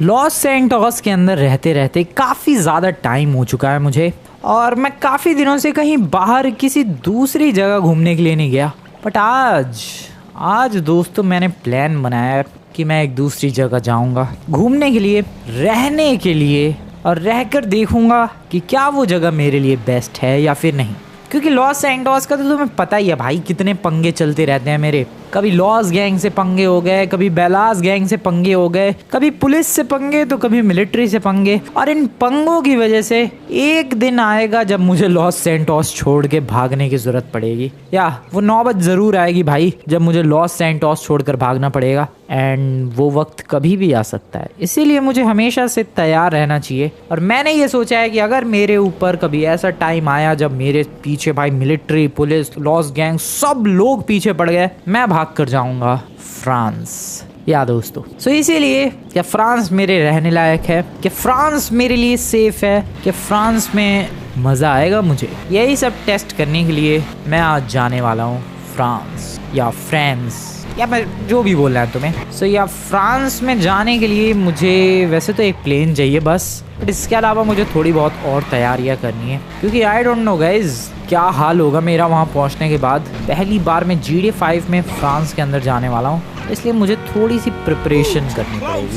Los Santos के अंदर रहते रहते काफ़ी ज़्यादा टाइम हो चुका है मुझे, और मैं काफ़ी दिनों से कहीं बाहर किसी दूसरी जगह घूमने के लिए नहीं गया। बट आज दोस्तों मैंने प्लान बनाया है कि मैं एक दूसरी जगह जाऊंगा घूमने के लिए, रहने के लिए, और रहकर देखूंगा कि क्या वो जगह मेरे लिए बेस्ट है या फिर नहीं। क्योंकि लॉस सैंटोस का तो तुम्हें पता ही है भाई, कितने पंगे चलते रहते हैं मेरे। कभी लॉस गैंग से पंगे हो गए, कभी बेलास गैंग से पंगे हो गए, कभी पुलिस से पंगे तो कभी मिलिट्री से पंगे। और इन पंगों की वजह से एक दिन आएगा जब मुझे लॉस सैंटोस छोड़ के भागने की जरूरत पड़ेगी, या वो नौबत जरूर आएगी भाई जब मुझे लॉस सैंटोस छोड़कर भागना पड़ेगा। एंड वो वक्त कभी भी आ सकता है, इसीलिए मुझे हमेशा से तैयार रहना चाहिए। और मैंने ये सोचा है कि अगर मेरे ऊपर कभी ऐसा टाइम आया जब मेरे पीछे भाई मिलिट्री, पुलिस, लॉस गैंग सब लोग पीछे पड़ गए, मैं भाग कर जाऊंगा फ्रांस। या दोस्तों, सो इसीलिए क्या फ्रांस मेरे रहने लायक है, कि फ्रांस मेरे लिए सेफ है, कि फ्रांस में मज़ा आएगा मुझे, यही सब टेस्ट करने के लिए मैं आज जाने वाला हूँ फ्रांस या फ्रांस, या मैं जो भी बोल रहा है तुम्हें। सो या फ्रांस में जाने के लिए मुझे वैसे तो एक प्लेन चाहिए बस, बट इसके अलावा मुझे थोड़ी बहुत और तैयारियां करनी है, क्योंकि आई डोंट नो गाइज क्या हाल होगा मेरा वहाँ पहुँचने के बाद। पहली बार मैं GTA 5 में फ्रांस के अंदर जाने वाला हूँ, इसलिए मुझे थोड़ी सी प्रिपरेशन करनी पड़ेगी।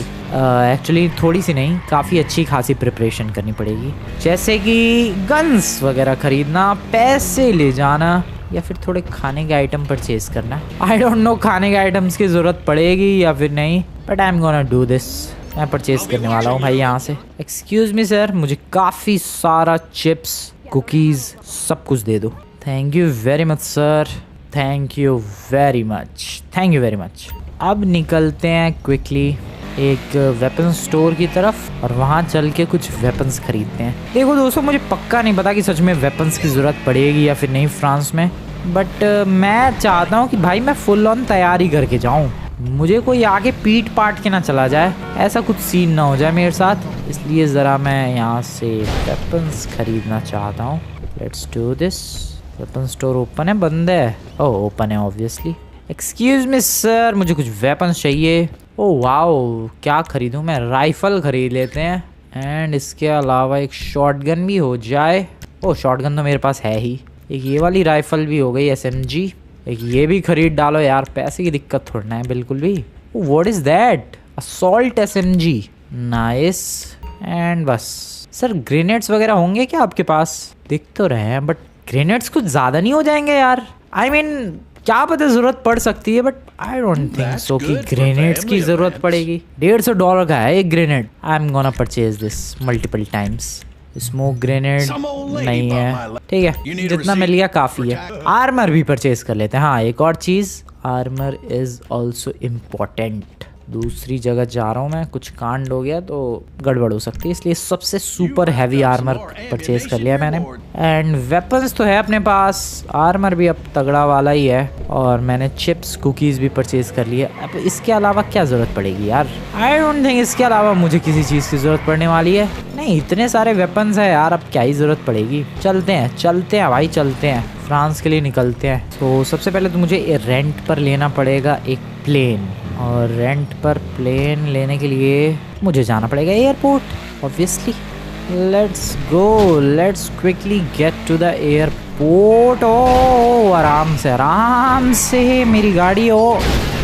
एक्चुअली थोड़ी सी नहीं, काफ़ी अच्छी खासी प्रिपरेशन करनी पड़ेगी, जैसे कि गन्स वगैरह खरीदना, पैसे ले जाना, या फिर थोड़े खाने के आइटम परचेज करना। आई डोंट नो खाने के आइटम्स की ज़रूरत पड़ेगी या फिर नहीं, but I am gonna do this. मैं परचेज करने वाला हूँ भाई यहाँ से। एक्सक्यूज़ मी सर, मुझे काफ़ी सारा चिप्स, कुकीज़ सब कुछ दे दो। Thank you very much sir, thank you very much, thank you very much. अब निकलते हैं क्विकली एक वेपन स्टोर की तरफ और वहाँ चल के कुछ वेपन्स खरीदते हैं। देखो दोस्तों, मुझे पक्का नहीं पता कि सच में वेपन्स की ज़रूरत पड़ेगी या फिर नहीं फ्रांस में, बट मैं चाहता हूँ कि भाई मैं फुल ऑन तैयारी करके जाऊँ, मुझे कोई आगे पीट पाट के ना चला जाए, ऐसा कुछ सीन ना हो जाए मेरे साथ। इसलिए ज़रा मैं यहाँ से वेपन्स खरीदना चाहता हूँ। Let's do this. Weapon store open है, बंद है? ओह ओपन है ऑब्वियसली। एक्सक्यूज़ मी सर, मुझे कुछ वेपन्स चाहिए। ओह वाओ, क्या खरीदूं मैं? राइफल खरीद लेते हैं, एंड इसके अलावा एक शॉटगन भी हो जाए। ओह शॉटगन तो मेरे पास है ही। एक ये वाली राइफल भी हो गई, SMG। एक ये भी खरीद डालो यार, पैसे की दिक्कत थोड़ा है बिल्कुल भी। What is that? Assault SMG, nice. And बस सर, ग्रेनेड्स वगैरह होंगे क्या आपके पास? दिख तो रहे हैं, बट ग्रेनेड्स कुछ ज़्यादा नहीं हो जाएंगे यार? आई मीन क्या पता ज़रूरत पड़ सकती है, but I don't think so कि ग्रेनेड्स की ज़रूरत पड़ेगी। $150 का है एक grenade. I am gonna purchase this multiple times. Smoke grenade नहीं है, ठीक है, जितना मिल गया काफ़ी है। आर्मर भी परचेज कर लेते हैं। हाँ एक और चीज़, आर्मर इज़ ऑल्सो इम्पॉर्टेंट। दूसरी जगह जा रहा हूँ मैं, कुछ कांड हो गया तो गड़बड़ हो सकती है, इसलिए सबसे सुपर हैवी आर्मर परचेज कर लिया मैंने। एंड वेपन्स तो है अपने पास, आर्मर भी अब तगड़ा वाला ही है, और मैंने चिप्स कुकीज़ भी परचेज कर लिए। अब इसके अलावा क्या ज़रूरत पड़ेगी यार? आई डोंट थिंक इसके अलावा मुझे किसी चीज़ की ज़रूरत पड़ने वाली है। नहीं, इतने सारे वेपन्स है यार, अब क्या ही ज़रूरत पड़ेगी। चलते हैं भाई, चलते हैं, फ्रांस के लिए निकलते हैं। तो सबसे पहले तो मुझे रेंट पर लेना पड़ेगा एक प्लेन, और रेंट पर प्लेन लेने के लिए मुझे जाना पड़ेगा airport obviously. Let's go, let's quickly get to the airport. Oh आराम से मेरी गाड़ी। ओ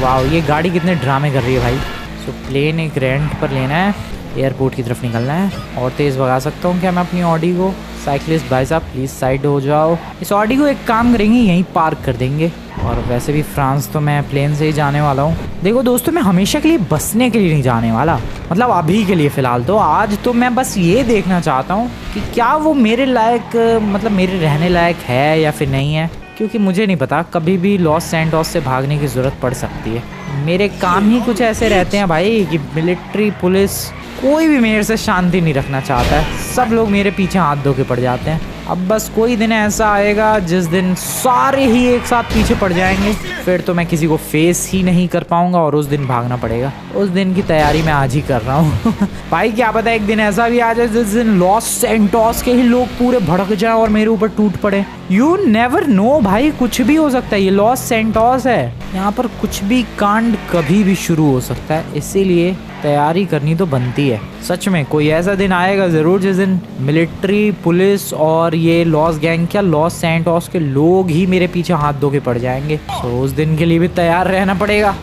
वाह, ये गाड़ी कितने ड्रामे कर रही है भाई। सो प्लेन एक रेंट पर लेना है, एयरपोर्ट की तरफ निकलना है। और तेज़ भगा सकता हूँ क्या मैं अपनी ऑडी को? साइकिलिस्ट भाई साहब प्लीज़ साइड हो जाओ। इस ऑडी को एक काम करेंगे, यहीं पार्क कर देंगे। और वैसे भी फ्रांस तो मैं प्लेन से ही जाने वाला हूँ। देखो दोस्तों, मैं हमेशा के लिए बसने के लिए नहीं जाने वाला, मतलब अभी के लिए फ़िलहाल तो। आज तो मैं बस ये देखना चाहता हूँ कि क्या वो मेरे लायक, मतलब मेरे रहने लायक है या फिर नहीं है, क्योंकि मुझे नहीं पता, कभी भी लॉस सैंटोस से भागने की ज़रूरत पड़ सकती है। मेरे काम ही कुछ ऐसे रहते हैं भाई कि मिलिट्री, पुलिस, कोई भी मेरे से शांति नहीं रखना चाहता है, सब लोग मेरे पीछे हाथ धो के पड़ जाते हैं। अब बस कोई दिन ऐसा आएगा जिस दिन सारे ही एक साथ पीछे पड़ जाएंगे, फिर तो मैं किसी को फेस ही नहीं कर पाऊंगा और उस दिन भागना पड़ेगा। उस दिन की तैयारी मैं आज ही कर रहा हूँ भाई क्या पता एक दिन ऐसा भी आ जाए जिस दिन लॉस सैंटोस के ही लोग पूरे भड़क जाए और मेरे ऊपर टूट पड़े। यू नेवर नो भाई, कुछ भी हो सकता है। ये लॉस सैंटोस है, यहाँ पर कुछ भी कांड कभी भी शुरू हो सकता है, इसीलिए तैयारी करनी तो बनती है। सच में कोई ऐसा दिन आएगा ज़रूर जिस दिन मिलिट्री, पुलिस और ये लॉस गैंग, क्या लॉस सैंटोस के लोग ही मेरे पीछे हाथ धो के पड़ जाएंगे। तो उस दिन के लिए भी तैयार रहना पड़ेगा।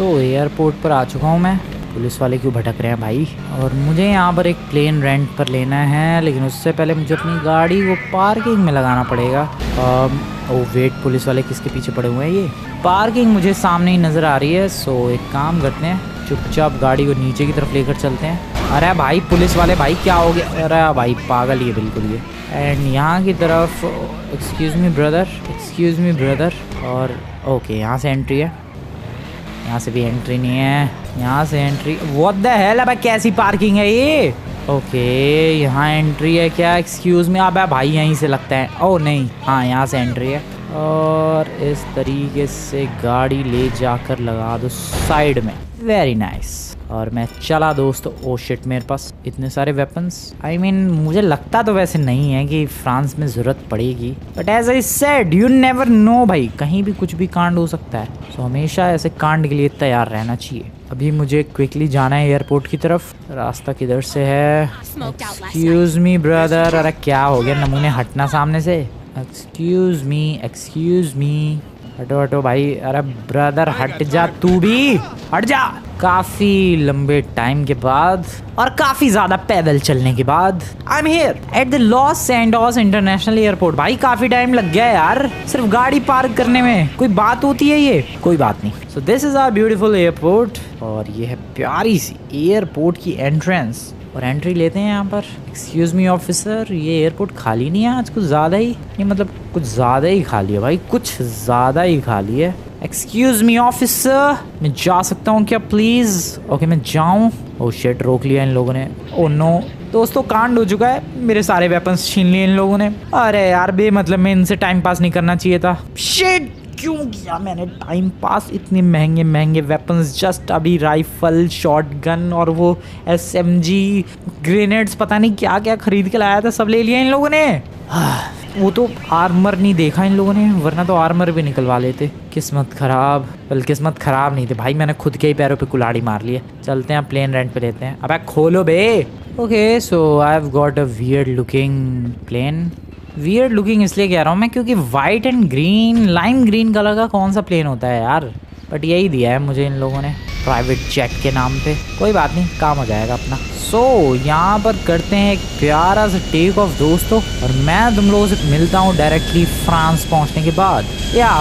एयरपोर्ट पर आ चुका हूँ मैं। पुलिस वाले क्यों भटक रहे हैं भाई? और मुझे यहाँ पर एक प्लेन रेंट पर लेना है, लेकिन उससे पहले मुझे अपनी गाड़ी को पार्किंग में लगाना पड़ेगा। ओ वेट, पुलिस वाले किसके पीछे पड़े हुए हैं? ये पार्किंग मुझे सामने ही नज़र आ रही है। एक काम करते हैं, चुपचाप गाड़ी को नीचे की तरफ लेकर चलते हैं। अरे भाई पुलिस वाले भाई क्या हो गया? अरे भाई पागल ही है बिल्कुल ये। एंड यहाँ की तरफ एक्सक्यूज़ मी ब्रदर। और ओके, यहाँ से एंट्री है। यहाँ से भी एंट्री नहीं है। यहाँ से एंट्री, व्हाट द हेल, अब कैसी पार्किंग है ये? ओके, यहाँ एंट्री है क्या? Excuse me. अब भाई यहीं से लगता है। ओह नहीं, हाँ यहाँ से एंट्री है। और इस तरीके से गाड़ी ले जाकर लगा दो साइड में। Very nice. और मैं चला दोस्तों। ओ शिट, मेरे पास इतने सारे वेपन्स। आई मीन मुझे लगता तो वैसे नहीं है कि फ्रांस में ज़रूरत पड़ेगी, but as I said you never know भाई, कहीं भी कुछ भी कांड हो सकता है। हमेशा ऐसे कांड के लिए तैयार रहना चाहिए। अभी मुझे क्विकली जाना है एयरपोर्ट की तरफ। रास्ता किधर से है? Excuse me brother. अरे क्या हो गया, नमूने हटना सामने से। Excuse me. हटो भाई। अरे ब्रदर हट जा, तू भी हट जा। काफी लंबे टाइम के बाद और काफी ज्यादा पैदल चलने के बाद I am here at the Los Santos international airport. भाई काफी टाइम लग गया यार सिर्फ गाड़ी पार्क करने में। कोई बात होती है ये? कोई बात नहीं। So this is our beautiful airport और ये है प्यारी सी एयरपोर्ट की एंट्रेंस। और एंट्री लेते हैं यहाँ पर। एक्सक्यूज़ मी ऑफिसर, ये एयरपोर्ट खाली नहीं है आज? कुछ ज़्यादा ही नहीं, मतलब कुछ ज़्यादा ही खाली है भाई, कुछ ज़्यादा ही खाली है। एक्सक्यूज़ मी ऑफिसर, मैं जा सकता हूँ क्या प्लीज़? ओके मैं जाऊँ। ओह शिट, रोक लिया इन लोगों ने। ओह नो दोस्तों, कांड हो चुका है। मेरे सारे वेपन्स छीन लिए इन लोगों ने। अरे यार बेमतलब में इनसे टाइम पास नहीं करना चाहिए था। शिट, क्यों किया मैंने टाइम पास? इतने महंगे वेपन्स, जस्ट अभी राइफल, शॉटगन और वो एसएमजी, ग्रेनेड्स, पता नहीं क्या क्या खरीद के लाया था, सब ले लिया इन लोगों ने। वो तो आर्मर नहीं देखा इन लोगों ने, वरना तो आर्मर भी निकलवा लेते। किस्मत खराब। बल्कि किस्मत खराब नहीं थी भाई, मैंने खुद के ही पैरों पे कुल्हाड़ी मार ली है। चलते हैं प्लेन रेंट पे लेते हैं। अबे खोलो बे। Okay so I have got a weird looking plane. Weird looking इसलिए कह रहा हूँ मैं क्योंकि white and green, lime green colour का कौन सा प्लेन होता है यार? बट यही दिया है मुझे इन लोगों ने प्राइवेट जेट के नाम पे। कोई बात नहीं, काम हो जाएगा अपना। यहाँ पर करते हैं एक प्यारा सा टेक ऑफ दोस्तों, और मैं तुम लोगों से मिलता हूँ डायरेक्टली फ्रांस पहुँचने के बाद।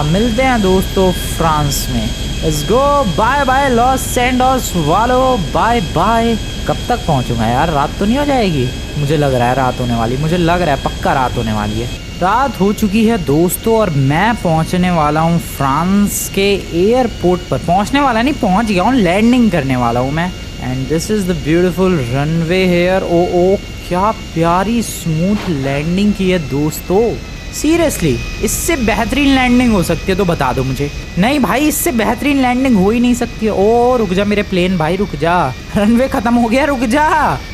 मिलते हैं दोस्तों फ्रांस में। Let's go, bye bye Los Santos वालो, बाय बाय। कब तक पहुँचूंगा यार? रात तो नहीं हो जाएगी? मुझे लग रहा है रात होने वाली, मुझे लग रहा है पक्का रात होने वाली है। रात हो चुकी है दोस्तों और मैं पहुंचने वाला हूं फ्रांस के एयरपोर्ट पर। पहुंचने वाला नहीं, पहुंच गया हूं, लैंडिंग करने वाला हूं मैं। And this is the beautiful runway here. Oh क्या प्यारी स्मूथ लैंडिंग की है दोस्तों। सीरियसली इससे बेहतरीन लैंडिंग हो सकती है तो बता दो मुझे। नहीं भाई, इससे बेहतरीन लैंडिंग हो ही नहीं सकती है। ओ रुक जा मेरे प्लेन भाई, रुक जा, रनवे खत्म हो गया, रुक जा।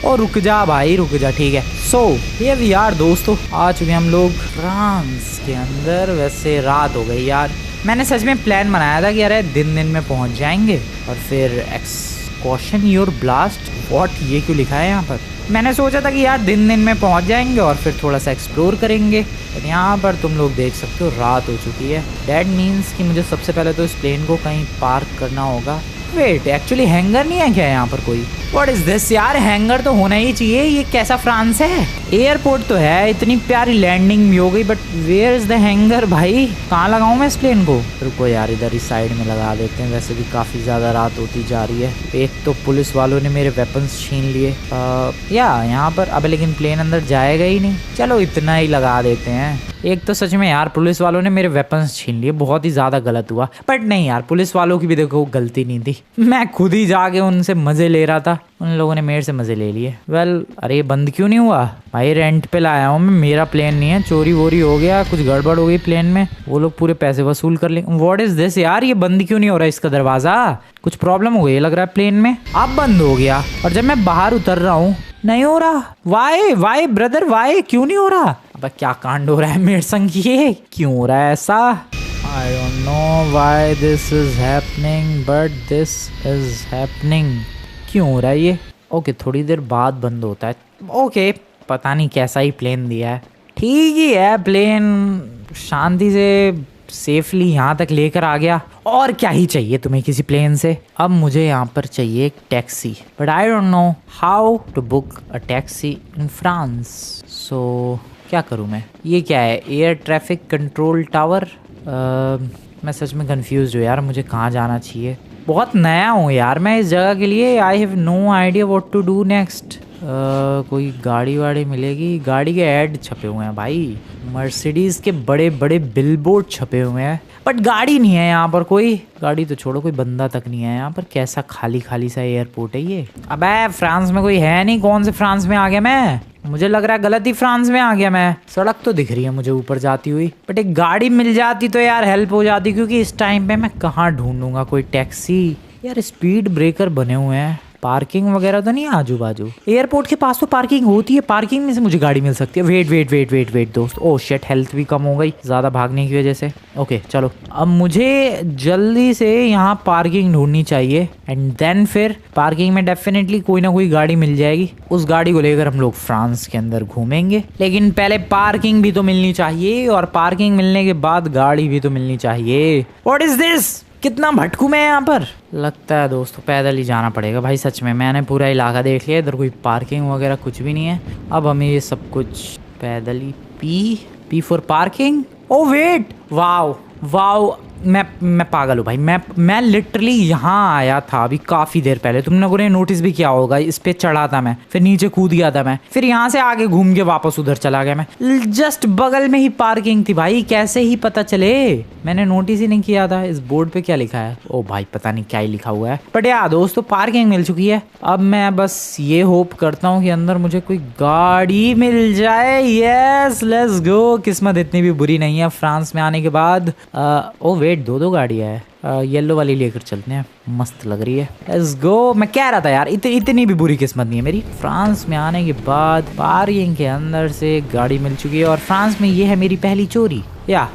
ओ रुक जा भाई, रुक जा, ठीक है। हियर वी आर दोस्तों, आ चुके हम लोग फ्रांस के अंदर। वैसे रात हो गई यार, मैंने सच में प्लान बनाया था कि अरे दिन में पहुंच जाएंगे और फिर कॉशन योर ब्लास्ट। व्हाट, ये क्यों लिखा है यहाँ पर? मैंने सोचा था कि यार दिन में पहुंच जाएंगे और फिर थोड़ा सा एक्सप्लोर करेंगे, पर यहाँ पर तुम लोग देख सकते हो रात हो चुकी है। दैट मीन्स कि मुझे सबसे पहले तो इस प्लेन को कहीं पार्क करना होगा। वेट, एक्चुअली हैंगर नहीं है क्या यहाँ पर कोई? व्हाट इज दिस यार, हैंगर तो होना ही चाहिए। ये कैसा फ्रांस है? एयरपोर्ट तो है, इतनी प्यारी लैंडिंग भी हो गई, but where is the hangar भाई? कहाँ लगाऊं मैं इस प्लेन को? रुको यार, इधर ही साइड में लगा देते हैं। वैसे भी काफ़ी ज़्यादा रात होती जा रही है। एक तो पुलिस वालों ने मेरे वेपन्स छीन लिए यहाँ पर। अब लेकिन प्लेन अंदर जाएगा ही नहीं, चलो इतना ही लगा देते हैं। एक तो सच में यार पुलिस वालों ने मेरे वेपन्स छीन लिए, बहुत ही ज़्यादा गलत हुआ। बट नहीं यार, पुलिस वालों की भी देखो गलती नहीं थी, मैं खुद ही जाके उनसे मज़े ले रहा था, उन लोगों ने मेरे से मज़े ले लिए। अरे बंद क्यों नहीं हुआ भाई? रेंट पे लाया हूँ मैं, मेरा प्लेन नहीं है। चोरी वोरी हो गया, कुछ गड़बड़ हो गई प्लेन में, वो लोग पूरे पैसे वसूल कर लेंगे। व्हाट इज दिस यार, ये बंद क्यों नहीं हो रहा इसका दरवाज़ा? कुछ प्रॉब्लम हो गई लग रहा है प्लेन में। अब बंद हो गया, और जब मैं बाहर उतर रहा हूँ नहीं हो रहा। वाई ब्रदर, वाई क्यों नहीं हो रहा? अब क्या कांड हो रहा है मेरे संग? ये क्यों हो रहा है ऐसा? आई don't know why this is happening, but this is happening. क्यों हो रहा है ये? ओके, थोड़ी देर बाद बंद होता है। ओके, पता नहीं कैसा ही प्लेन दिया है। ठीक ही है, प्लेन शांति से सेफली यहाँ तक लेकर आ गया। और क्या ही चाहिए तुम्हें किसी प्लेन से। अब मुझे यहाँ पर चाहिए एक taxi, but I don't know how to book a taxi in France. So क्या करूँ मैं? ये क्या है? Air traffic control tower. मैं सच में कंफ्यूज हूँ यार, मुझे कहाँ जाना चाहिए। बहुत नया हूँ यार मैं इस जगह के लिए। I have no idea what to do next. कोई गाड़ी वाड़ी मिलेगी? गाड़ी के ऐड छपे हुए हैं भाई, मर्सिडीज के बड़े बड़े बिलबोर्ड छपे हुए हैं, बट गाड़ी नहीं है यहाँ पर। कोई गाड़ी तो छोड़ो, कोई बंदा तक नहीं है यहाँ पर। कैसा खाली खाली सा एयरपोर्ट है ये। अबे फ्रांस में कोई है नहीं। कौन से फ्रांस में आ गया मैं? मुझे लग रहा है गलत ही फ्रांस में आ गया मैं। सड़क तो दिख रही है मुझे ऊपर जाती हुई, बट एक गाड़ी मिल जाती तो यार हेल्प हो जाती, क्योंकि इस टाइम पे मैं कहाँ ढूंढूंगा कोई टैक्सी। यार स्पीड ब्रेकर बने हुए हैं, पार्किंग वगैरह तो नहीं है आजू बाजू। एयरपोर्ट के पास तो पार्किंग होती है, पार्किंग में से मुझे गाड़ी मिल सकती है। Wait wait wait wait wait दोस्त, ओह शिट, हेल्थ भी कम हो गई ज़्यादा भागने की वजह से। ओके चलो, अब मुझे जल्दी से यहाँ पार्किंग ढूंढनी चाहिए, एंड देन फिर पार्किंग में डेफिनेटली कोई ना कोई गाड़ी मिल जाएगी। उस गाड़ी को लेकर हम लोग फ्रांस के अंदर घूमेंगे, लेकिन पहले पार्किंग भी तो मिलनी चाहिए, और पार्किंग मिलने के बाद गाड़ी भी तो मिलनी चाहिए। What is this? कितना भटकू मैं यहाँ पर। लगता है दोस्तों पैदल ही जाना पड़ेगा भाई। सच में मैंने पूरा इलाका देख लिया, इधर कोई पार्किंग वगैरह कुछ भी नहीं है। अब हमें ये सब कुछ पैदल ही। P for parking. Oh wait, wow wow, मैं पागल हूँ भाई। मैं लिटरली यहाँ आया था अभी काफ़ी देर पहले। तुम लोगों ने नोटिस भी किया होगा। इस पे चढ़ा था मैं, फिर नीचे कूद गया था मैं, फिर यहाँ से आगे घूम के वापस उधर चला गया मैं। जस्ट बगल में ही पार्किंग थी भाई। कैसे ही पता चले? मैंने नोटिस ही नहीं किया था। इस बोर्ड पे क्या लिखा है? ओ भाई पता नहीं क्या ही लिखा हुआ है, बट यार दोस्तों पार्किंग मिल चुकी है। अब मैं बस ये होप करता हूँ कि अंदर मुझे कोई गाड़ी मिल जाए। Yes let's go. किस्मत इतनी भी बुरी नहीं है फ्रांस में आने के बाद। ओ वेट, दो गाड़ियाँ है। येलो वाली लेकर चलते हैं, मस्त लग रही है। Let's go. मैं कह रहा था यार इतनी भी बुरी किस्मत नहीं है मेरी। फ्रांस में आने के बाद पार्किंग के अंदर से गाड़ी मिल चुकी है, और फ्रांस में ये है मेरी पहली चोरी। या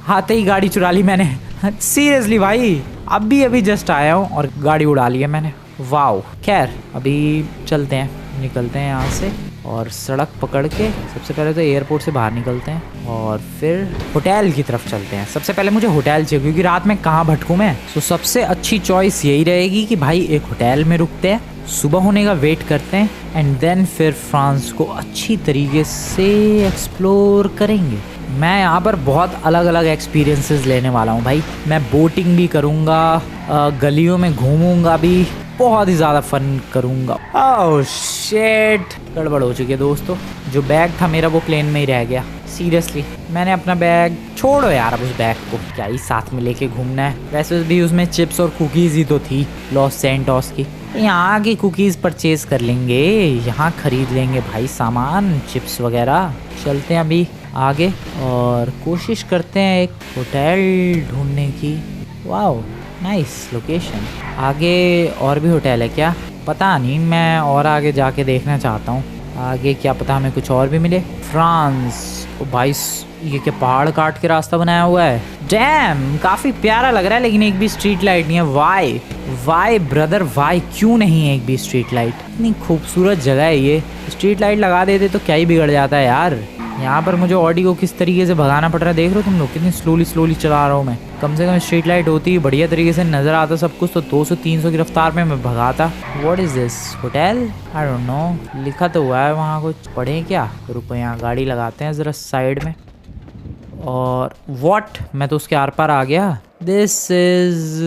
आते ही गाड़ी चुरा ली मैंने। सीरियसली भाई, अभी जस्ट आया हूँ और गाड़ी उड़ा ली है मैंने। वाओ, खैर अभी चलते हैं, निकलते हैं यहाँ से और सड़क पकड़ के सबसे पहले तो एयरपोर्ट से बाहर निकलते हैं और फिर होटल की तरफ चलते हैं। सबसे पहले मुझे होटल चाहिए, क्योंकि रात में कहाँ भटकूँ मैं। तो सबसे अच्छी चॉइस यही रहेगी कि भाई एक होटल में रुकते हैं, सुबह होने का वेट करते हैं, एंड देन फिर फ्रांस को अच्छी तरीके से एक्सप्लोर करेंगे। मैं यहाँ पर बहुत अलग अलग एक्सपीरियंसेस लेने वाला हूँ भाई। मैं बोटिंग भी करूँगा, गलियों में घूमूंगा भी, बहुत ही ज़्यादा फन करूँगा। ओह शिट, गड़बड़ हो चुकी है दोस्तों। जो बैग था मेरा वो प्लेन में ही रह गया। सीरियसली मैंने अपना बैग, छोड़ो यार अब उस बैग को, क्या ही साथ में लेके घूमना है। वैसे भी उसमें चिप्स और कुकीज़ ही तो थी लॉस सैंटोस की। यहाँ की कुकीज़ परचेज़ कर लेंगे, यहाँ ख़रीद लेंगे भाई सामान, चिप्स वगैरह। चलते हैं अभी आगे और कोशिश करते हैं एक होटल ढूंढने की। Wow nice location. आगे और भी होटल है क्या? पता नहीं, मैं और आगे जाके देखना चाहता हूँ। आगे क्या पता हमें कुछ और भी मिले। फ्रांस, ओ भाई ये क्या पहाड़ काट के रास्ता बनाया हुआ है। डैम, काफ़ी प्यारा लग रहा है, लेकिन एक भी स्ट्रीट लाइट नहीं है। वाई ब्रदर वाई, क्यों नहीं है एक भी स्ट्रीट लाइट? इतनी खूबसूरत जगह है ये, स्ट्रीट लाइट लगा देते तो क्या ही बिगड़ जाता है यार। यहाँ पर मुझे ऑडी को किस तरीके से भगाना पड़ रहा है, देख रहे हो तुम लोग, कितनी स्लोली चला रहा हूँ मैं। कम से कम स्ट्रीट लाइट होती, बढ़िया तरीके से नज़र आता सब कुछ, तो 200-300 की रफ्तार में मैं भगाता। What is this hotel? I don't know, लिखा तो हुआ है वहाँ कुछ, पढ़ें क्या? रुको यहाँ गाड़ी लगाते हैं ज़रा साइड में। और व्हाट, मैं तो उसके आर पार आ गया। दिस इज़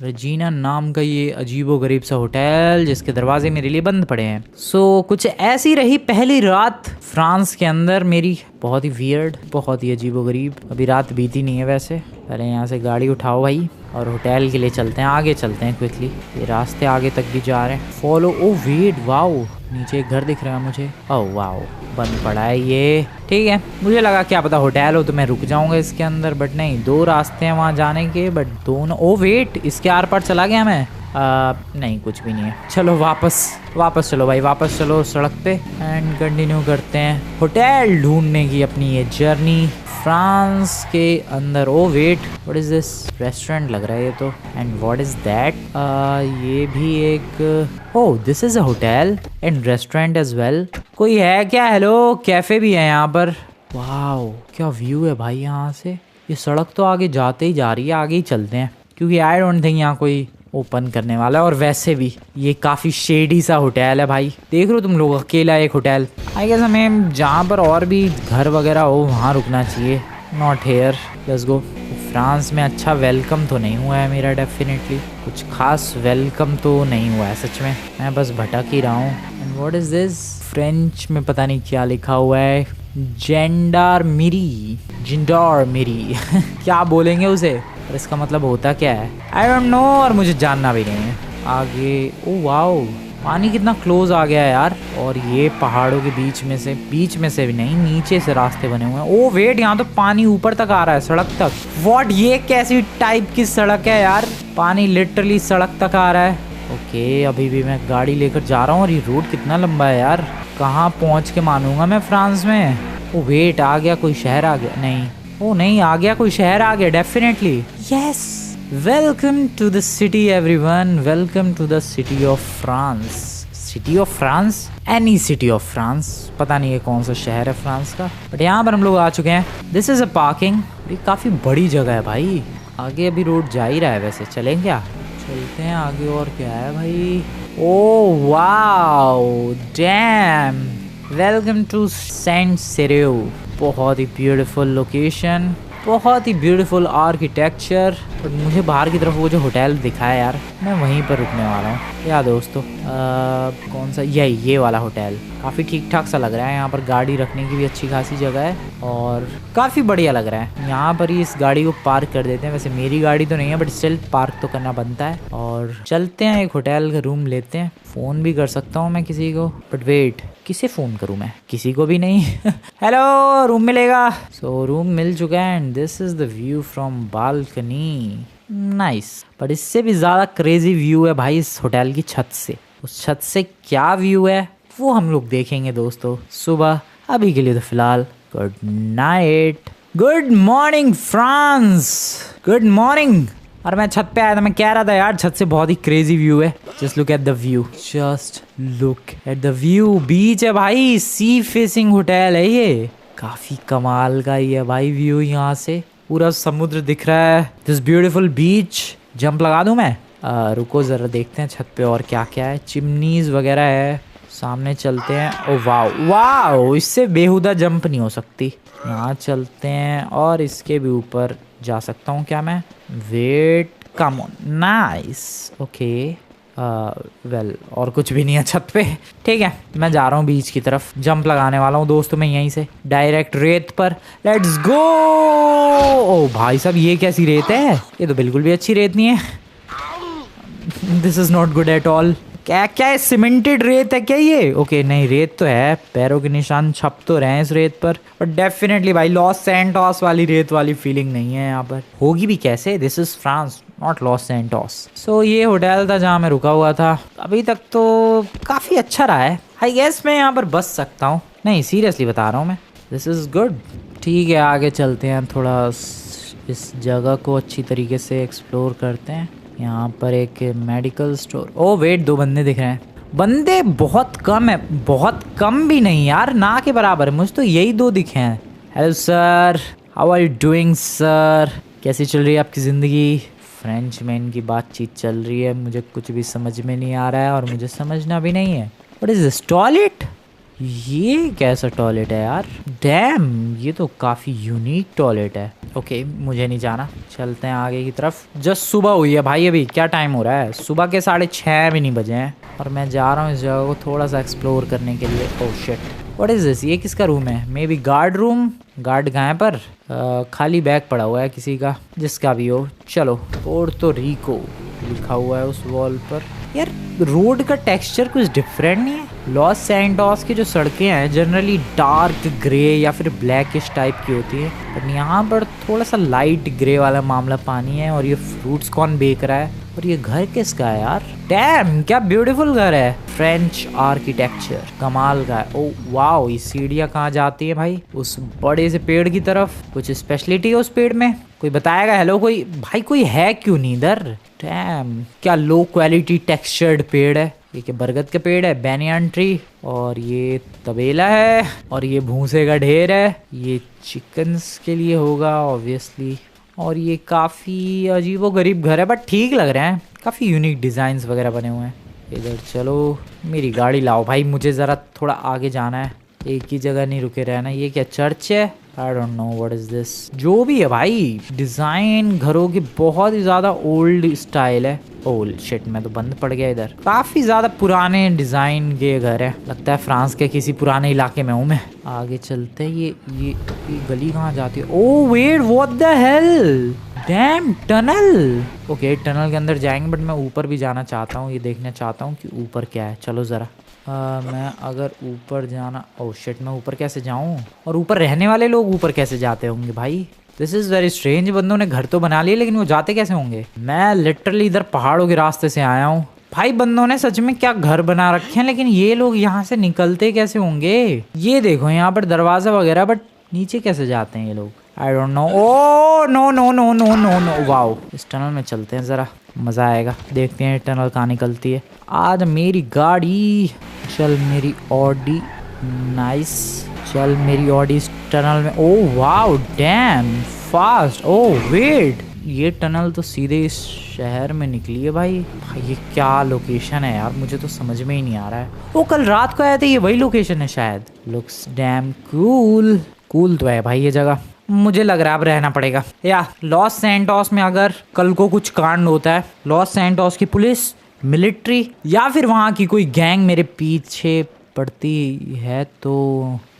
रजीना नाम का ये अजीबो गरीब सा होटल, जिसके दरवाजे मेरे लिए बंद पड़े हैं। सो कुछ ऐसी रही पहली रात फ्रांस के अंदर मेरी, बहुत ही वियर्ड, बहुत ही अजीबो गरीब। अभी रात बीती नहीं है वैसे। पहले यहाँ से गाड़ी उठाओ भाई और होटल के लिए चलते हैं, आगे चलते हैं क्विकली। ये रास्ते आगे तक भी जा रहे हैं, फॉलो। ओ वेट, वाओ नीचे एक घर दिख रहा है मुझे। ओह वाओ, बंद पड़ा है ये। ठीक है, मुझे लगा क्या पता होटल हो तो मैं रुक जाऊंगा इसके अंदर, बट नहीं, 2 रास्ते हैं वहाँ जाने के, बट दोनों। ओ वेट, इसके आर पार चला गया मैं। नहीं कुछ भी नहीं है। चलो वापस चलो भाई, वापस चलो सड़क पे एंड कंटिन्यू करते हैं होटल ढूंढने की अपनी ये जर्नी फ्रांस के अंदर। Oh wait, what is this? Restaurant लग रहा है ये तो। And what is that? ये भी एक, oh this is a hotel and restaurant as well. कोई है क्या? हेलो, कैफे भी है यहाँ पर। वाओ क्या व्यू है भाई यहाँ से। ये सड़क तो आगे जाते ही जा रही है, आगे ही चलते हैं क्योंकि आई डोंट थिंक यहाँ कोई ओपन करने वाला है। और वैसे भी ये काफ़ी शेडी सा होटल है भाई। देख रहे हो तुम लोग, अकेला एक होटल। आई गेस हमें जहाँ पर और भी घर वगैरह हो वहाँ रुकना चाहिए। Not here, let's go. France में अच्छा वेलकम तो नहीं हुआ है मेरा, डेफिनेटली कुछ खास वेलकम तो नहीं हुआ है सच में। मैं बस भटक ही रहा हूँ। And what is this? French में पता नहीं क्या लिखा हुआ है। जेंडारमेरी, जिंडारमेरी क्या बोलेंगे उसे, और इसका मतलब होता क्या है आई डोंट नो, और मुझे जानना भी नहीं है। आगे ओ वाओ, पानी कितना क्लोज आ गया है यार। और ये पहाड़ों के बीच में से भी नहीं, नीचे से रास्ते बने हुए हैं। ओ वेट, यहाँ तो पानी ऊपर तक आ रहा है, सड़क तक। व्हाट, ये कैसी टाइप की सड़क है यार? पानी लिटरली सड़क तक आ रहा है। ओके, अभी भी मैं गाड़ी लेकर जा रहा हूँ। और ये रोड कितना लंबा है यार, कहाँ पहुँच के मानूंगा मैं फ्रांस में। ओ वेट, आ गया कोई शहर? आ गया नहीं, ओ नहीं, आ गया कोई शहर, आ गया definitely. Yes, welcome to the city everyone, welcome to the city of France. City of France, any city of France, पता नहीं ये कौन सा शहर है फ्रांस का, बट यहाँ पर हम लोग आ चुके हैं। This is a parking. ये काफ़ी बड़ी जगह है भाई। आगे अभी रोड जा ही रहा है, वैसे चलें क्या? चलते हैं आगे। और क्या है भाई? Oh wow damn, welcome to Saint Sirio. बहुत ही ब्यूटीफुल लोकेशन, बहुत ही ब्यूटीफुल आर्किटेक्चर। और मुझे बाहर की तरफ वो जो होटल दिखा है यार, मैं वहीं पर रुकने वाला हूँ। या दोस्तों, कौन सा? ये वाला होटल काफ़ी ठीक ठाक सा लग रहा है। यहाँ पर गाड़ी रखने की भी अच्छी खासी जगह है और काफ़ी बढ़िया लग रहा है। यहाँ पर ही इस गाड़ी को पार्क कर देते हैं। वैसे मेरी गाड़ी तो नहीं है, बट स्टिल पार्क तो करना बनता है। और चलते हैं, एक होटल का रूम लेते हैं। फ़ोन भी कर सकता हूँ मैं किसी को, बट वेट, किसे फ़ोन करूँ मैं? किसी को भी नहीं। हेलो, रूम मिलेगा? सो रूम मिल चुका है and this is the view from balcony. Nice, पर इससे भी ज़्यादा क्रेजी व्यू है भाई इस होटल की छत से। उस छत से क्या व्यू है वो हम लोग देखेंगे दोस्तों सुबह। अभी के लिए तो फिलहाल good night. Good morning France, good morning. और मैं छत पे आया था, मैं कह रहा था यार छत से बहुत ही क्रेजी व्यू है। Just look at the view, just look at the view. Beach है भाई, सी फेसिंग होटल है ये। काफी कमाल का ही है भाई व्यू, यहाँ से पूरा समुद्र दिख रहा है। This beautiful beach. जंप लगा दूं मैं? रुको जरा देखते हैं छत पे और क्या क्या है। चिमनीज वगैरह है, सामने चलते हैं। ओ वाओ वाओ, इससे बेहुदा जंप नहीं हो सकती। यहाँ चलते हैं और इसके भी ऊपर जा सकता हूँ क्या मैं? Wait, come on, nice, okay. Well, और कुछ भी नहीं है छत पे। ठीक है, मैं जा रहा हूँ बीच की तरफ। जंप लगाने वाला हूँ दोस्तों मैं यहीं से डायरेक्ट रेत पर। Let's go. ओ भाई साहब, ये कैसी रेत है? ये तो बिल्कुल भी अच्छी रेत नहीं है। This is not good at all. क्या क्या है? सीमेंटेड रेत है क्या ये? ओके नहीं, रेत तो है, पैरों के निशान छप तो रहे हैं इस रेत पर, बट डेफिनेटली भाई लॉस सैंटोस वाली रेत वाली फीलिंग नहीं है यहाँ पर। होगी भी कैसे? This is France, not Los Santos. So ये होटल था जहाँ मैं रुका हुआ था। अभी तक तो काफ़ी अच्छा रहा है। आई गेस मैं यहाँ पर बस सकता हूँ। नहीं, सीरियसली बता रहा हूँ मैं, दिस इज़ गुड। ठीक है, आगे चलते हैं, थोड़ा इस जगह को अच्छी तरीके से एक्सप्लोर करते हैं। यहाँ पर एक मेडिकल स्टोर। ओ वेट, 2 बंदे दिख रहे हैं। बंदे बहुत कम है, बहुत कम भी नहीं यार, ना के बराबर है। मुझे तो यही 2 दिखे हैं। Hello sir, how are you doing sir? कैसी चल रही है आपकी ज़िंदगी? फ्रेंच में इनकी बातचीत चल रही है, मुझे कुछ भी समझ में नहीं आ रहा है और मुझे समझना भी नहीं है। What is this? टॉयलेट? ये कैसा टॉयलेट है यार? डैम, ये तो काफ़ी यूनिक टॉयलेट है। ओके, मुझे नहीं जाना, चलते हैं आगे की तरफ। जस्ट सुबह हुई है भाई, अभी क्या टाइम हो रहा है? सुबह के 6:30 भी नहीं बजे हैं और मैं जा रहा हूँ इस जगह को थोड़ा सा एक्सप्लोर करने के लिए। Oh shit, what is this? ये किसका रूम है? May be guard room. Guard कहाँ है पर? खाली बैग पड़ा हुआ है किसी का, जिसका भी हो। चलो, पोर्टो रिको लिखा हुआ है उस वॉल पर। यार रोड का टेक्सचर कुछ डिफरेंट नहीं है। लॉस सैंटोस की जो सड़कें हैं जनरली डार्क ग्रे या फिर ब्लैकिश टाइप की होती है, पर यहाँ पर थोड़ा सा लाइट ग्रे वाला मामला पानी है। और ये फ्रूट्स कौन बेच रहा है? और ये घर किसका है यार? डैम, क्या ब्यूटीफुल घर है। फ्रेंच आर्किटेक्चर कमाल का है। ओ वाओ, ये सीढ़ियाँ कहाँ जाती है भाई? उस बड़े से पेड़ की तरफ। कुछ स्पेशलिटी है उस पेड़ में? कोई बताएगा? हेलो कोई भाई, कोई है क्यों नहीं इधर? डैम, क्या लो क्वालिटी टेक्सचर्ड पेड़ है। ये क्या बरगद का पेड़ है? Banyan tree. और ये तबेला है और ये भूसे का ढेर है। ये चिकन्स के लिए होगा ऑब्वियसली। और ये काफ़ी अजीबोगरीब घर है बट ठीक लग रहे हैं। काफ़ी यूनिक डिज़ाइंस वगैरह बने हुए हैं। इधर चलो, मेरी गाड़ी लाओ भाई, मुझे ज़रा थोड़ा आगे जाना है, एक ही जगह नहीं रुके रहना। ये क्या चर्च है? आई don't know what is this. जो भी है भाई, डिज़ाइन घरों की बहुत ही ज़्यादा ओल्ड स्टाइल है। ओल्ड शिट, मैं तो बंद पड़ गया इधर। काफ़ी ज़्यादा पुराने डिज़ाइन के घर है। लगता है फ्रांस के किसी पुराने इलाके में हूँ मैं। आगे चलते हैं। ये गली कहाँ जाती है? Oh wait, what the hell? Damn, tunnel. Okay, tunnel के अंदर जाएंगे बट मैं ऊपर भी जाना चाहता हूँ। ये देखना चाहता हूँ कि ऊपर क्या है। चलो ज़रा। मैं अगर ऊपर जाना, ओह शिट, मैं ऊपर कैसे जाऊँ? और ऊपर रहने वाले लोग ऊपर कैसे जाते होंगे भाई? This is very strange. बंदों ने घर तो बना लिए लेकिन वो जाते कैसे होंगे? मैं लिटरली इधर पहाड़ों के रास्ते से आया हूँ भाई। बंदों ने सच में क्या घर बना रखे हैं, लेकिन ये लोग यहाँ से निकलते कैसे होंगे? ये देखो यहाँ पर दरवाजा वगैरह, बट नीचे कैसे जाते हैं ये लोग? I don't know. Oh no no no no no no, wow. इस टनल में चलते हैं ज़रा, मज़ा आएगा। देखते हैं टनल कहाँ निकलती है। आज मेरी गाड़ी, चल मेरी ऑडी, नाइस, चल मेरी ऑडी इस टनल में। Oh wow, damn fast. Oh wait, ये टनल तो सीधे इस शहर में निकली है भाई। ये क्या लोकेशन है यार, मुझे तो समझ में ही नहीं आ रहा है। वो कल रात को आए थे, ये वही लोकेशन है शायद। Looks damn cool. कूल तो है भाई ये जगह। मुझे लग रहा है अब रहना पड़ेगा। या लॉस सैंटोस में अगर कल को कुछ कांड होता है, लॉस सैंटोस की पुलिस, मिलिट्री या फिर वहाँ की कोई गैंग मेरे पीछे पड़ती है तो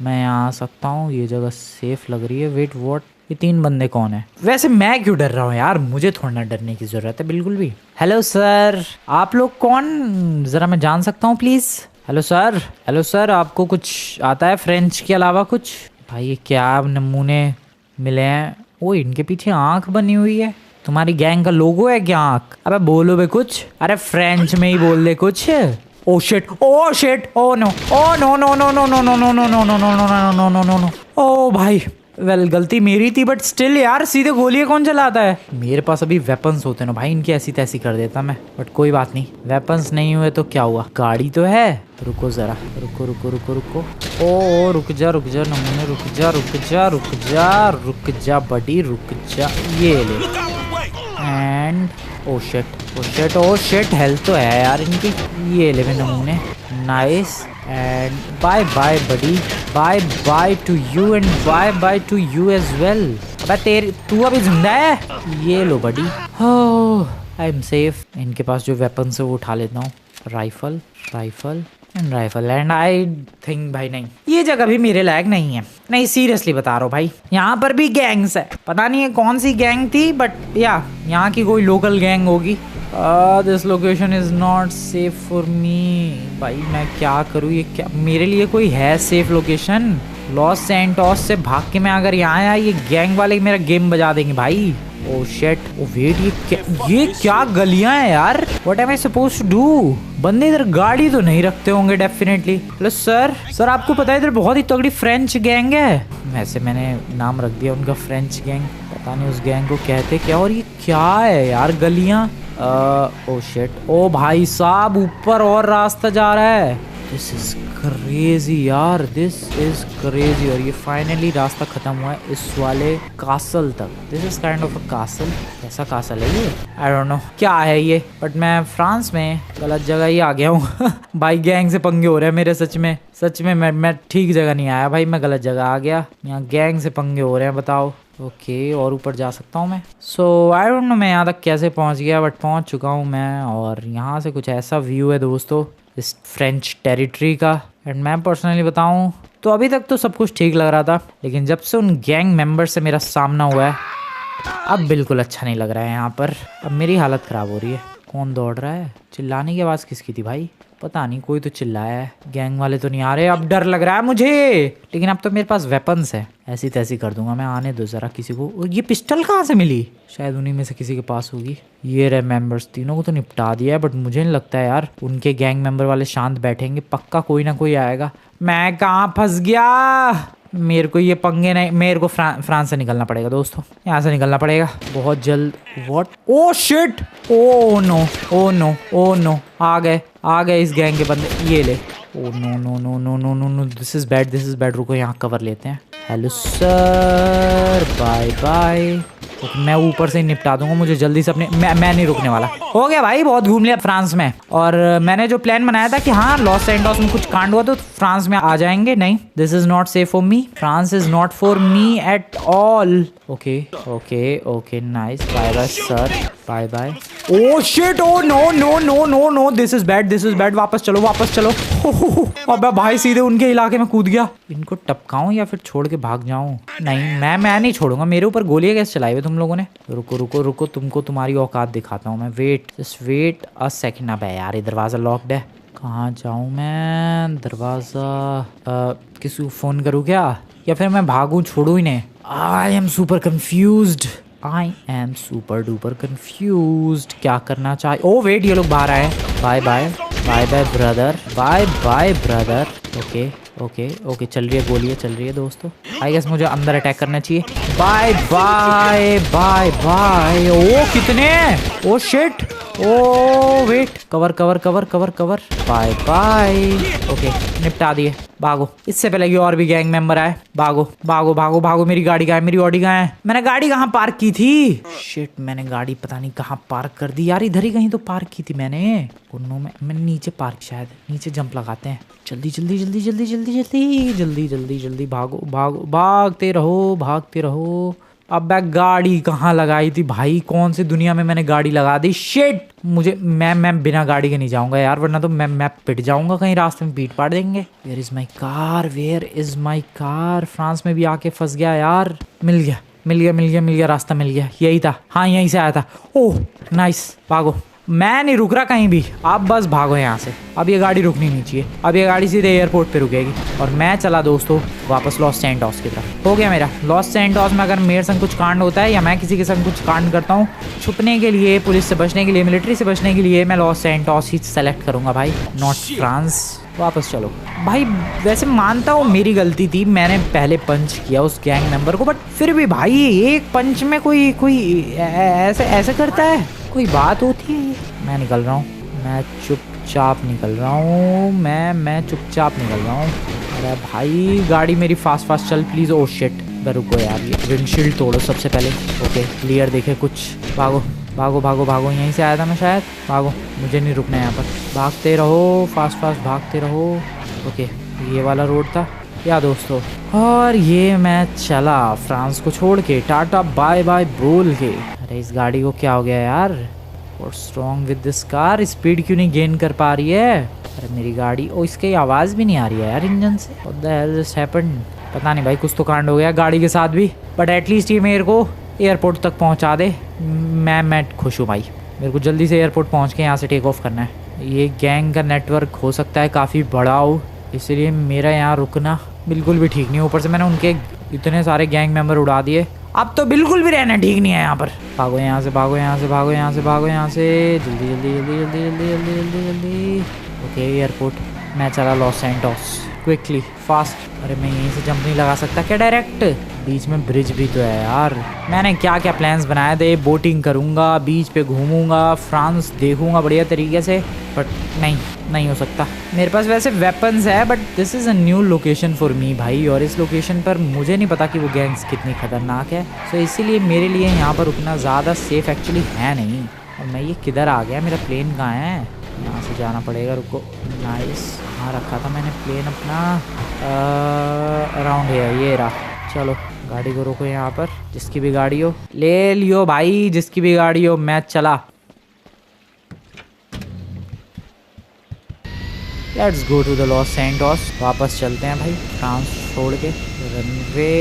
मैं यहाँ आ सकता हूँ। ये जगह सेफ लग रही है। वेट व्हाट, ये 3 बंदे कौन है? वैसे मैं क्यों डर रहा हूँ यार? मुझे थोड़ा ना डरने की जरूरत है बिल्कुल भी। हेलो सर, आप लोग कौन? जरा मैं जान सकता हूँ please? Hello sir, hello sir, आपको कुछ आता है फ्रेंच के अलावा कुछ? भाई ये क्या नमूने मिले हैं। वो इनके पीछे आंख बनी हुई है। तुम्हारी गैंग का लोगो है क्या आंख? अबे बोलो बे कुछ। अरे फ्रेंच में ही बोल दे कुछ। Oh shit, oh shit, oh no, oh no no no no no no no no no no no no no no no no. Oh भाई, वेल गलती मेरी थी बट स्टिल यार, सीधे गोलियां कौन चलाता है? मेरे पास अभी वेपन्स होते ना भाई, इनकी ऐसी तैसी कर देता मैं। बट कोई बात नहीं, वेपन्स नहीं हुए तो क्या हुआ, गाड़ी तो है। रुको जरा, रुको रुको रुको रुको। ओ रुक जा नमूने, रुक जा रुक जा रुक जा रुक जा बडी, रुक जा। ये ले। And oh shit, oh shit, oh shit, health तो है यार इनकी। ये ले नमूने, nice. And bye bye buddy, bye bye to you and bye bye to you as well. अबे तू अभी जिंदा है? ये लो बडी। I am safe. इनके पास जो वेपन्स है वो उठा लेता हूँ। Rifle, rifle and rifle. And I think भाई नहीं, ये जगह भी मेरे लायक नहीं है। नहीं सीरियसली बता रहा हूँ भाई, यहाँ पर भी गैंग्स है। पता नहीं है कौन सी गैंग थी बट या यहाँ की कोई लोकल गैंग होगी। This location is not safe for मी। भाई मैं क्या करूँ? ये क्या मेरे लिए कोई है सेफ लोकेशन? लॉस सैंटोस से भाग के मैं अगर यहाँ आया, ये गैंग वाले मेरा गेम बजा देंगे भाई। ओह शिट, ओ वेट, ये क्या गलियां हैं यार? What am I suppose to do? बंदे इधर गाड़ी तो नहीं रखते होंगे डेफिनेटली। हेलो सर, सर आपको पता है इधर बहुत ही तगड़ी फ्रेंच गैंग है। वैसे मैंने नाम रख दिया उनका फ्रेंच गैंग, पता नहीं उस गैंग को कहते क्या। और ये क्या है यार गलियां? ओ शिट, ओ भाई साहब ऊपर और रास्ता जा रहा है। दिस इज क्रेजी यार, दिस इज क्रेजी। और ये फाइनली रास्ता खत्म हुआ है इस वाले कासल तक। This is kind of a castle. कैसा कासल है ये? आई डोंट नो क्या है ये, बट मैं फ्रांस में गलत जगह ही आ गया हूँ। भाई गैंग से पंगे हो रहे हैं मेरे, सच में मैं ठीक जगह नहीं आया भाई, मैं गलत जगह आ गया। यहाँ गैंग से पंगे हो रहे हैं, बताओ। ओके, और ऊपर जा सकता हूँ मैं? सो आई डोंट नो मैं यहाँ तक कैसे पहुँच गया, बट पहुँच चुका हूँ मैं। और यहाँ से कुछ ऐसा व्यू है दोस्तों इस फ्रेंच टेरिटरी का। एंड मैं पर्सनली बताऊँ तो अभी तक तो सब कुछ ठीक लग रहा था, लेकिन जब से उन गैंग मेंबर से मेरा सामना हुआ है, अब बिल्कुल अच्छा नहीं लग रहा है यहाँ पर। अब मेरी हालत ख़राब हो रही है। कौन दौड़ रहा है? चिल्लाने की आवाज़ किसकी थी भाई? पता नहीं, कोई तो चिल्लाया है। गैंग वाले तो नहीं आ रहे। अब डर लग रहा है मुझे, लेकिन अब तो मेरे पास वेपन्स है, ऐसी तैसी कर दूंगा मैं। आने दो जरा किसी को। और ये पिस्टल कहाँ से मिली? शायद उन्हीं में से किसी के पास होगी। ये रहे मेंबर्स, तीनों को तो निपटा दिया है, बट मुझे नहीं लगता है यार उनके गैंग मेंबर वाले शांत बैठेंगे। पक्का कोई ना कोई आएगा। मैं कहाँ फंस गया? मेरे को ये पंगे नहीं, मेरे को फ्रांस से निकलना पड़ेगा दोस्तों, यहाँ से निकलना पड़ेगा बहुत जल्द। What? Oh shit, oh no, oh no, oh no, आ गए इस गैंग के बंदे। ये ले। Oh no no no no no no no, this is bad, this is bad. रुको यहाँ कवर लेते हैं। Hello sir, bye bye. मैं ऊपर से ही निपटा दूंगा, मुझे जल्दी से अपने मैं नहीं रुकने वाला। हो गया भाई, बहुत घूम लिया फ्रांस में। और मैंने जो प्लान बनाया था कि हाँ लॉस सैंटोस में कुछ कांड हुआ तो फ्रांस में आ जाएंगे, नहीं, this is not safe for me, France is not for me at all. Okay okay okay, nice, bye bye sir, bye bye. Oh shit, oh no no no no no, this is bad, this is bad. वापस चलो, वापस चलो। अबे भाई सीधे उनके इलाके में कूद गया। इनको टपकाऊं या फिर छोड़ के भाग जाऊं? नहीं, मैं नहीं छोड़ूंगा। मेरे ऊपर गोलियां कैसे चलाई हुई तुम लोगों ने? रुको रुको रुको, तुमको तुम्हारी औकात दिखाता हूँ मैं। Wait, just wait a second. अब यार ये दरवाजा लॉक्ड है, कहाँ जाऊँ मैं? दरवाजा किसी को फोन करूँ क्या, या फिर मैं भागूं, छोड़ू इन्हें? I am super confused, I am super duper confused. क्या करना चाहिए? ओ वेट, ये लोग बाहर आए। Bye bye, bye bye brother, bye bye brother. Okay okay okay, चल रही है गोलियां, चल रही है दोस्तों। आई गेस मुझे अंदर अटैक करना चाहिए। Bye bye bye bye. Oh कितने, oh shit, oh wait, cover cover cover cover cover, bye bye. Okay, निपटा दिए। भागो, इससे पहले कि और भी गैंग मेंबर आए। भागो भागो भागो भागो। मेरी गाड़ी कहाँ है? मेरी ऑडी कहाँ है? मैंने गाड़ी कहाँ पार्क की थी? शिट, मैंने गाड़ी पता नहीं कहाँ पार्क कर दी यार। इधर ही कहीं तो पार्क की थी मैंने। मैंने नीचे पार्क, शायद नीचे जंप लगाते हैं। जल्दी जल्दी जल्दी जल्दी जल्दी जल्दी जल्दी जल्दी जल्दी भागो भागो, भागते रहो भागते रहो। अब गाड़ी कहाँ लगाई थी भाई? कौन सी दुनिया में मैंने गाड़ी लगा दी? शिट, मुझे मैं बिना गाड़ी के नहीं जाऊंगा यार, वरना तो मैं पिट जाऊंगा कहीं, रास्ते में पीट पाड़ देंगे। Where is my car, where is my car? France में भी आके फंस गया यार। मिल गया मिल गया मिल गया मिल गया, रास्ता मिल गया। यही था, हाँ यहीं से आया था। ओह नाइस, भागो। मैं नहीं रुक रहा कहीं भी, आप बस भागो यहाँ से। अब ये गाड़ी रुकनी नहीं चाहिए, अब ये गाड़ी सीधे एयरपोर्ट पे रुकेगी। और मैं चला दोस्तों वापस लॉस सैंटोस की तरफ। हो गया मेरा लॉस सैंटोस में। अगर मेरे संग कुछ कांड होता है या मैं किसी के संग कुछ कांड करता हूँ, छुपने के लिए, पुलिस से बचने के लिए, मिलिट्री से बचने के लिए, मैं लॉस सैंटोस ही सेलेक्ट करूँगा भाई, नॉट फ्रांस। वापस चलो भाई। वैसे मानता हूँ मेरी गलती थी, मैंने पहले पंच किया उस गैंग मेंबर को, बट फिर भी भाई एक पंच में कोई ऐसे करता है? कोई बात होती है? मैं निकल रहा हूँ, मैं चुपचाप निकल रहा हूँ, मैं चुपचाप निकल रहा हूँ। अरे भाई गाड़ी मेरी फास्ट चल प्लीज। ओ शिट, रुको यार, ये विंडशील्ड तोड़ो सबसे पहले। ओके क्लियर देखे कुछ। भागो भागो भागो भागो, यहीं से आया था मैं शायद। भागो, मुझे नहीं रुकना है यहाँ पर, भागते रहो, फास्ट भागते रहो। ओके, ये वाला रोड था क्या दोस्तों? और ये मैं चला फ्रांस को छोड़ के, टाटा बाय बाय बोल के। अरे इस गाड़ी को क्या हो गया यार? What's wrong with this car? Speed क्यों नहीं गेन कर पा रही है? अरे मेरी गाड़ी, ओ इसकी आवाज़ भी नहीं आ रही है यार इंजन से। What the hello just happened? पता नहीं भाई, कुछ तो कांड हो गया गाड़ी के साथ भी, बट एटलीस्ट ये मेरे को एयरपोर्ट तक पहुंचा दे। मैं खुश हूँ भाई। मेरे को जल्दी से एयरपोर्ट पहुंच के यहाँ से टेक ऑफ करना है। ये गैंग का नेटवर्क हो सकता है काफ़ी बड़ा हो, इसलिए मेरा यहाँ रुकना बिल्कुल भी ठीक नहीं। ऊपर से मैंने उनके इतने सारे गैंग मेंबर उड़ा दिए, अब तो बिल्कुल भी रहना ठीक नहीं है यहाँ पर। भागो यहाँ से, भागो यहाँ से, भागो यहाँ से, भागो यहाँ से, जल्दी जल्दी जल्दी जल्दी जल्दी जल्दी जल्दी जल्दी। ओके एयरपोर्ट, मैं चला लॉस सैंटोस क्विकली फास्ट। अरे मैं यहीं से जंप नहीं लगा सकता क्या डायरेक्ट? बीच में ब्रिज भी तो है यार। मैंने क्या क्या प्लान्स बनाए थे, बोटिंग करूँगा, बीच पे घूमूंगा, फ्रांस देखूंगा बढ़िया तरीके से, बट नहीं हो सकता। मेरे पास वैसे वेपन्स है, but this is a new location for me भाई, और इस लोकेशन पर मुझे नहीं पता कि वो गैंग्स कितनी खतरनाक है। सो इसीलिए मेरे लिए यहाँ पर रुकना ज़्यादा सेफ एक्चुअली है नहीं। और मैं ये किधर आ गया? मेरा प्लेन कहाँ है? यहाँ से जाना पड़ेगा, रुको। नाइस, कहाँ रखा था मैंने प्लेन अपना? अराउंड है, ये रहा। चलो गाड़ी को रोको यहाँ पर, जिसकी भी गाड़ी हो ले लियो भाई, जिसकी भी गाड़ी हो। मैं चला, let's go to the Los Santos. वापस चलते हैं भाई फ्रांस छोड़ के, runway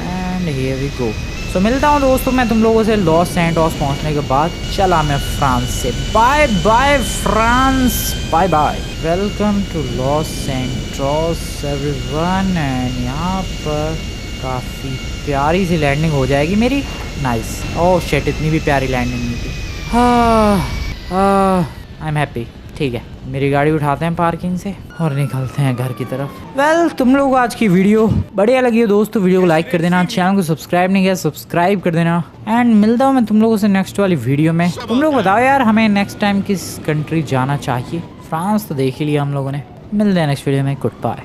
and here we go. तो मिलता हूँ दोस्तों मैं तुम लोगों से लॉस सैंटोस पहुँचने के बाद। चला मैं फ्रांस से, bye bye France, bye bye. Welcome to Los Santos everyone. And यहाँ पर काफ़ी प्यारी सी लैंडिंग हो जाएगी मेरी। नाइस। ओह शिट, इतनी भी प्यारी लैंडिंग नहीं थी। I am happy. ठीक है, मेरी गाड़ी उठाते हैं पार्किंग से और निकलते हैं घर की तरफ। वेल, तुम लोग को आज की वीडियो बढ़िया लगी हो दोस्तों, वीडियो को लाइक कर देना, चैनल को सब्सक्राइब नहीं किया सब्सक्राइब कर देना। एंड मिलता हूँ मैं तुम लोगों से नेक्स्ट वाली वीडियो में। तुम लोग बताओ यार, हमें नेक्स्ट टाइम किस कंट्री जाना चाहिए। फ्रांस तो देख ही लिया हम लोगों ने। मिलते हैं नेक्स्ट वीडियो में। Good bye.